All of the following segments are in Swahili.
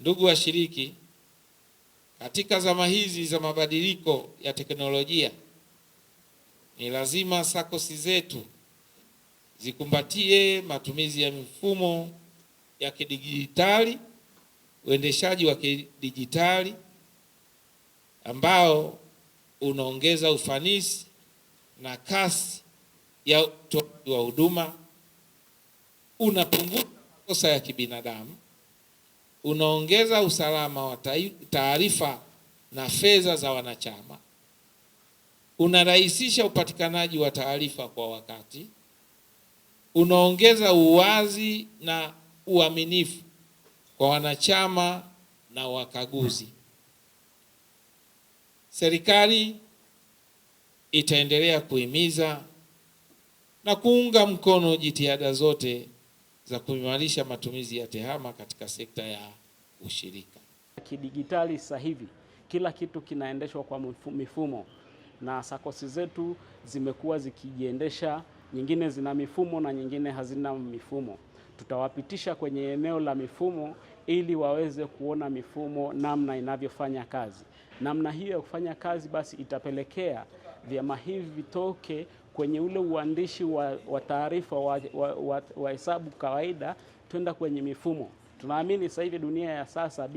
Ndugu washiriki, katika zama hizi za mabadiliko ya teknolojia, ni lazima SACCOS zetu zikumbatie matumizi ya mifumo ya kidijitali, uendeshaji wa kidijitali ambao unaongeza ufanisi na kasi ya utoaji wa huduma, unapunguza makosa ya kibinadamu, unaongeza usalama wa taarifa na fedha za wanachama, unarahisisha upatikanaji wa taarifa kwa wakati, unaongeza uwazi na uaminifu kwa wanachama na wakaguzi. Serikali itaendelea kuhimiza na kuunga mkono jitihada zote za kuimarisha matumizi ya TEHAMA katika sekta ya ushirika. Kidigitali sasa hivi kila kitu kinaendeshwa kwa mifumo, na SACCOS zetu zimekuwa zikijiendesha, nyingine zina mifumo na nyingine hazina mifumo. Tutawapitisha kwenye eneo la mifumo ili waweze kuona mifumo namna inavyofanya kazi. Namna hiyo ya kufanya kazi basi itapelekea vyama hivi vitoke kwenye ule uandishi wa taarifa wa hesabu kawaida twenda kwenye mifumo. Tunaamini sasa hivi dunia ya sasa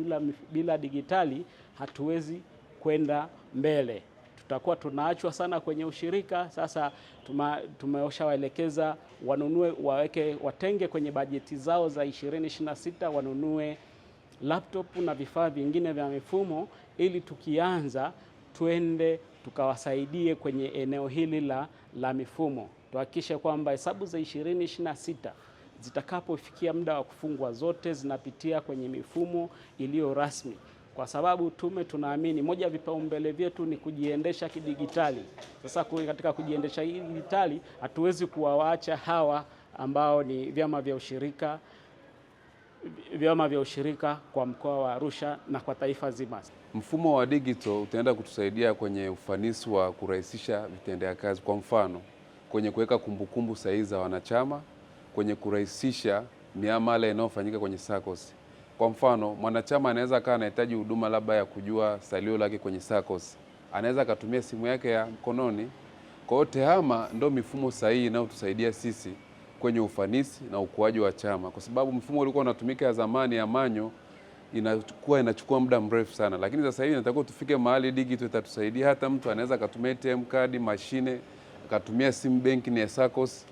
bila digitali hatuwezi kwenda mbele. Tutakuwa tunaachwa sana kwenye ushirika. Sasa tumeshawaelekeza watenge kwenye bajeti zao za 2026 wanunue laptop na vifaa vingine vya mifumo, ili tukianza twende tukawasaidie kwenye eneo hili la mifumo. Tuhakikishe kwamba hesabu za 2026 zitakapofikia muda wa kufungwa zote zinapitia kwenye mifumo iliyo rasmi, kwa sababu tunaamini moja ya vipaumbele vyetu ni kujiendesha kidigitali. Sasa katika kujiendesha kidigitali hatuwezi kuwaacha hawa ambao ni vyama vya ushirika kwa mkoa wa Arusha na kwa taifa zima. Mfumo wa digital utaenda kutusaidia kwenye ufanisi wa kurahisisha vitendea kazi, kwa mfano kwenye kuweka kumbukumbu sahihi za wanachama, kwenye kurahisisha miamala inayofanyika kwenye SACCOS. Kwa mfano, mwanachama anaweza kaa anahitaji huduma labda ya kujua salio lake kwenye SACCOS, anaweza akatumia simu yake ya mkononi. Kwa hiyo TEHAMA ndio mifumo sahihi inayotusaidia sisi kwenye ufanisi na ukuaji wa chama, kwa sababu mfumo ulikuwa unatumika ya zamani ya manyo inachukua muda mrefu sana, lakini sasa hivi nataka tufike mahali digital itatusaidia. Hata mtu anaweza akatumia ATM card, mashine, akatumia sim banking ya SACCOS